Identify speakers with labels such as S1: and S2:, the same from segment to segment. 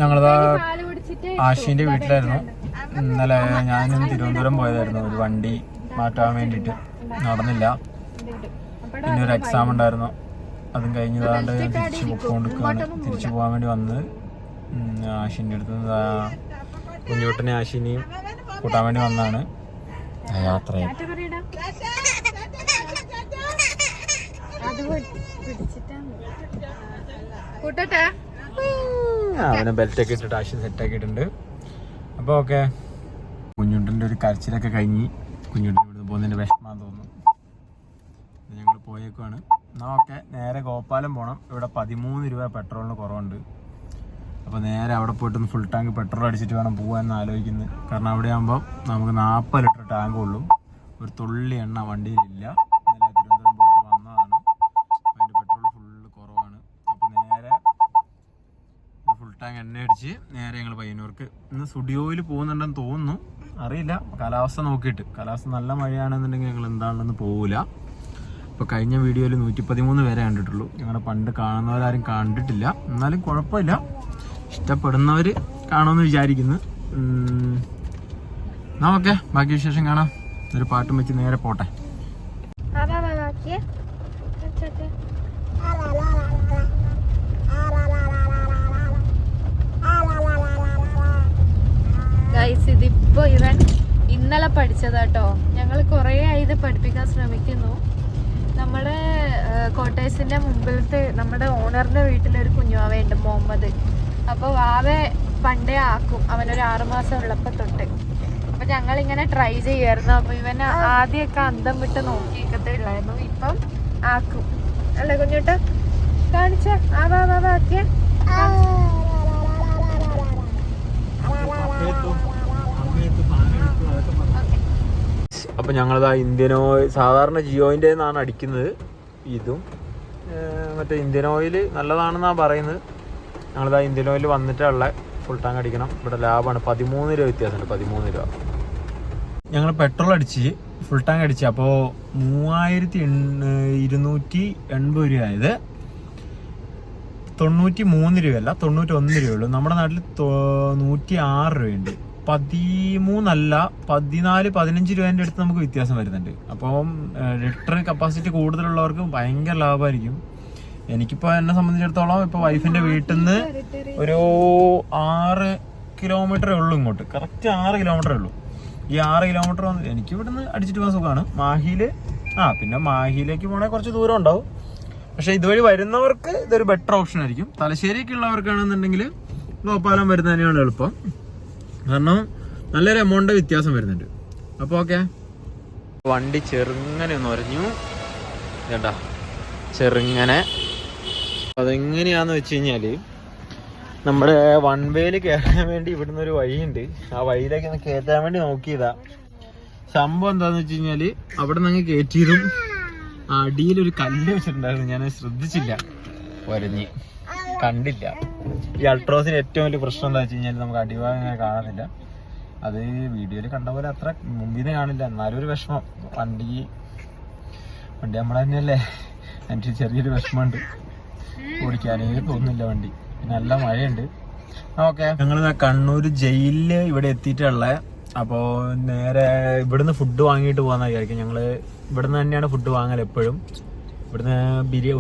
S1: ഞങ്ങളിതാ ആഷിന്റെ വീട്ടിലായിരുന്നു. ഇന്നലെ ഞാനും തിരുവനന്തപുരം പോയതായിരുന്നു ഒരു വണ്ടി മാറ്റാൻ വേണ്ടിയിട്ട്. നടന്നില്ല. പിന്നെ ഒരു എക്സാം ഉണ്ടായിരുന്നു, അതും കഴിഞ്ഞതാണ്ട് തിരിച്ചു പോയിക്കൊണ്ടിരിക്കുകയാണ്. തിരിച്ചു പോകാൻ വേണ്ടി വന്ന് ആഷിൻ്റെ അടുത്ത് കുഞ്ഞുട്ടനെ ആഷിനെയും കൂട്ടാൻ വേണ്ടി വന്നതാണ്. യാത്രയെ അവനെ ബെൽറ്റൊക്കെ ഇട്ടിട്ട് ആശി സെറ്റാക്കി ഇട്ടിട്ടുണ്ട്. അപ്പോൾ ഓക്കെ, കുഞ്ഞുട്ടൻ്റെ ഒരു കരച്ചിലൊക്കെ കഴിഞ്ഞ് കുഞ്ഞുട്ടൻ ഇവിടുന്ന് പോകുന്നതിൻ്റെ വിഷമാന്ന് തോന്നുന്നു. ഞങ്ങൾ പോയേക്കുവാണ്. എന്നാൽ ഓക്കെ, നേരെ ഗോപാലം പോകണം. ഇവിടെ 13 രൂപ പെട്രോളിന് കുറവുണ്ട്. അപ്പോൾ നേരെ അവിടെ പോയിട്ടൊന്ന് ഫുൾ ടാങ്ക് പെട്രോൾ അടിച്ചിട്ട് വേണം പോകാമെന്ന് ആലോചിക്കുന്നത്. കാരണം അവിടെ ആകുമ്പോൾ നമുക്ക് 40 ലിറ്റർ ടാങ്ക് ഉള്ളൂ. ഒരു തുള്ളി എണ്ണ വണ്ടിയിലില്ല. ഇന്നലെ തിരുവനന്തപുരം പോയിട്ട് വന്നതാണ്. അതിൻ്റെ പെട്രോൾ ഫുള്ള് കുറവാണ്. അപ്പോൾ നേരെ ഫുൾ ടാങ്ക് എണ്ണ അടിച്ച് നേരെ ഞങ്ങൾ പയ്യന്നൂർക്ക്. ഇന്ന് സ്റ്റുഡിയോയിൽ പോകുന്നുണ്ടെന്ന് തോന്നുന്നു, അറിയില്ല. കാലാവസ്ഥ നോക്കിയിട്ട്, കാലാവസ്ഥ നല്ല മഴയാണെന്നുണ്ടെങ്കിൽ ഞങ്ങൾ എന്താണെന്ന് പോകില്ല. ഇപ്പോൾ കഴിഞ്ഞ വീഡിയോയിൽ 113 പേരെ കണ്ടിട്ടുള്ളൂ. ഞങ്ങളുടെ പണ്ട് കാണുന്നവരാരും കണ്ടിട്ടില്ല. എന്നാലും കുഴപ്പമില്ല, ഇഷ്ടപ്പെടുന്നവർ കാണുമെന്ന് വിചാരിക്കുന്നു. എന്നാ ഓക്കെ, ബാക്കി വിശേഷം കാണാം. ഒരു പാട്ടും വെച്ച് നേരെ പോട്ടെ.
S2: ഇതിപ്പോ ഇവൻ ഇന്നലെ പഠിച്ചതാട്ടോ. ഞങ്ങൾ കുറേ ഇത് പഠിപ്പിക്കാൻ ശ്രമിക്കുന്നു. നമ്മുടെ കോട്ടേഴ്സിന്റെ മുമ്പിലത്തെ നമ്മുടെ ഓണറിന്റെ വീട്ടിലൊരു കുഞ്ഞുവാവയുണ്ട്, മുഹമ്മദ്. അപ്പോൾ വാവെ പണ്ടേ ആക്കും, അവനൊരു 6 മാസം ഉള്ളപ്പോൾ തൊട്ട്. അപ്പൊ ഞങ്ങളിങ്ങനെ ട്രൈ ചെയ്യായിരുന്നു. അപ്പൊ ഇവന് ആദ്യമൊക്കെ അന്തം വിട്ട് നോക്കിയൊക്കെ ഉള്ളായിരുന്നു. ഇപ്പം ആക്കും അല്ലേ കുഞ്ഞുട്ട? കാണിച്ച ആക്കിയ
S1: അപ്പം ഞങ്ങളിതാ ഇന്ത്യൻ ഓയിൽ, സാധാരണ ജിയോൻ്റെ നിന്നാണ് അടിക്കുന്നത്. ഇതും മറ്റേ ഇന്ത്യൻ ഓയിൽ നല്ലതാണെന്നാണ് പറയുന്നത്. ഞങ്ങളിതാ ഇന്ത്യൻ ഓയിൽ വന്നിട്ടുള്ള ഫുൾ ടാങ്ക് അടിക്കണം. ഇവിടെ ലാഭമാണ്, 13 രൂപ വ്യത്യാസമുണ്ട്, 13 രൂപ. ഞങ്ങൾ പെട്രോൾ അടിച്ച് ഫുൾ ടാങ്ക് അടിച്ച് അപ്പോൾ 3280 രൂപ ആയത്. 93 രൂപയല്ല, 91 രൂപയുള്ളൂ. നമ്മുടെ നാട്ടിൽ 106 രൂപയുണ്ട്. 13 അല്ല 14, 15 രൂപേൻ്റെ അടുത്ത് നമുക്ക് വ്യത്യാസം വരുന്നുണ്ട്. അപ്പം ലിറ്റർ കപ്പാസിറ്റി കൂടുതലുള്ളവർക്ക് ഭയങ്കര ലാഭമായിരിക്കും. എനിക്കിപ്പോൾ എന്നെ സംബന്ധിച്ചിടത്തോളം ഇപ്പോൾ വൈഫിൻ്റെ വീട്ടിൽ നിന്ന് ഒരു 6 കിലോമീറ്ററേ ഉള്ളൂ ഇങ്ങോട്ട്, കറക്റ്റ് 6 കിലോമീറ്ററേ ഉള്ളൂ. ഈ 6 കിലോമീറ്റർ എനിക്ക് ഇവിടുന്ന് അടിച്ചിട്ട് പോകാൻ സുഖമാണ്. മാഹിയിൽ പിന്നെ മാഹിയിലേക്ക് പോകണമെങ്കിൽ കുറച്ച് ദൂരം ഉണ്ടാവും. പക്ഷേ ഇതുവഴി വരുന്നവർക്ക് ഇതൊരു ബെറ്റർ ഓപ്ഷൻ ആയിരിക്കും. തലശ്ശേരിക്ക് ഉള്ളവർക്കാണെന്നുണ്ടെങ്കിൽ ഗോപാലം വരുന്നത് തന്നെയാണ് എളുപ്പം. കാരണം നല്ലൊരു എമൗണ്ട് വ്യത്യാസം വരുന്നുണ്ട്. അപ്പോൾ ഓക്കെ, വണ്ടി ചെറുങ്ങനെ ഒന്ന് ഉരഞ്ഞു കേട്ടാ, ചെറുങ്ങനെ. അതെങ്ങനെയാന്ന് വെച്ച് കഴിഞ്ഞാൽ നമ്മുടെ വൺ വേയിൽ കയറാൻ വേണ്ടി ഇവിടുന്ന് ഒരു വഴിയുണ്ട്. ആ വഴിയിലേക്ക് ഒന്ന് കയറ്റാൻ വേണ്ടി നോക്കിയതാ. സംഭവം എന്താന്ന് വെച്ച് കഴിഞ്ഞാൽ അവിടെ നിന്ന് അങ്ങ് കയറ്റിയതും അടിയിലൊരു കല്ല് വെച്ചിട്ടുണ്ടായിരുന്നു. ഞാൻ ശ്രദ്ധിച്ചില്ല, ഉരഞ്ഞ് കണ്ടില്ല. ഈ അൾട്രോസിന് ഏറ്റവും വലിയ പ്രശ്നം എന്താ വെച്ച് കഴിഞ്ഞാൽ നമുക്ക് അടിഭാഗം ഇങ്ങനെ കാണുന്നില്ല. അത് വീഡിയോയിൽ കണ്ട പോലെ അത്ര മുമ്പിൽ നിന്ന് കാണില്ല. എന്നാലും ഒരു വിഷമം. വണ്ടി നമ്മളെ തന്നെയല്ലേ, എനിക്ക് ചെറിയൊരു വിഷമമുണ്ട്. ഓടിക്കാനേ തോന്നുന്നില്ല വണ്ടി. നല്ല മഴയുണ്ട്. ഓക്കെ, ഞങ്ങൾ കണ്ണൂർ ജയിലിൽ ഇവിടെ എത്തിയിട്ടുള്ള. അപ്പോൾ നേരെ ഇവിടുന്ന് ഫുഡ് വാങ്ങിയിട്ട് പോകാമെന്ന് വിചാരിക്കും. ഞങ്ങൾ ഇവിടുന്ന് തന്നെയാണ് ഫുഡ് വാങ്ങൽ എപ്പോഴും. ഇവിടുന്ന്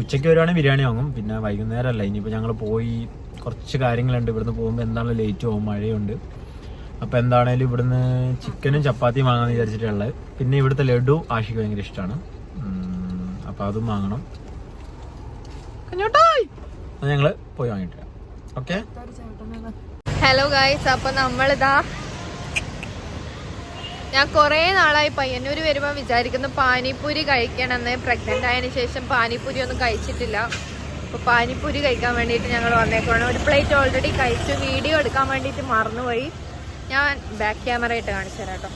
S1: ഉച്ചയ്ക്ക് വരുവാണെങ്കിൽ ബിരിയാണി വാങ്ങും. പിന്നെ വൈകുന്നേരമല്ല, ഇനിയിപ്പോൾ ഞങ്ങൾ പോയി കുറച്ച് കാര്യങ്ങളുണ്ട്. ഇവിടുന്ന് പോകുമ്പോൾ എന്താണെങ്കിലും ലേറ്റ് പോകും, മഴയുണ്ട്. അപ്പോൾ എന്താണേലും ഇവിടുന്ന് ചിക്കനും ചപ്പാത്തിയും വാങ്ങാമെന്ന് വിചാരിച്ചിട്ടുള്ളത്. പിന്നെ ഇവിടുത്തെ ലഡു ആഷിക്ക് ഭയങ്കര ഇഷ്ടമാണ്. അപ്പോൾ അതും വാങ്ങണം. അത് ഞങ്ങൾ പോയി വാങ്ങിയിട്ട് ഓക്കെ.
S2: ഹലോ ഗൈസ്, അപ്പോൾ നമ്മളിതാ, ഞാൻ കുറേ നാളായി പയ്യന്നൂര് വരുമ്പോൾ വിചാരിക്കുന്നു പാനിപ്പൂരി കഴിക്കണമെന്ന്. പ്രഗ്നന്റ് ആയതിനു ശേഷം പാനിപ്പൂരി ഒന്നും കഴിച്ചിട്ടില്ല. അപ്പോൾ പാനിപ്പൂരി കഴിക്കാൻ വേണ്ടിയിട്ട് ഞങ്ങൾ വന്നേക്കാണ്. ഒരു പ്ലേറ്റ് ഓൾറെഡി കഴിച്ചു. വീഡിയോ എടുക്കാൻ വേണ്ടിയിട്ട് മറന്നുപോയി. ഞാൻ ബാക്ക് ക്യാമറ ആയിട്ട് കാണിച്ചു തരാം കേട്ടോ.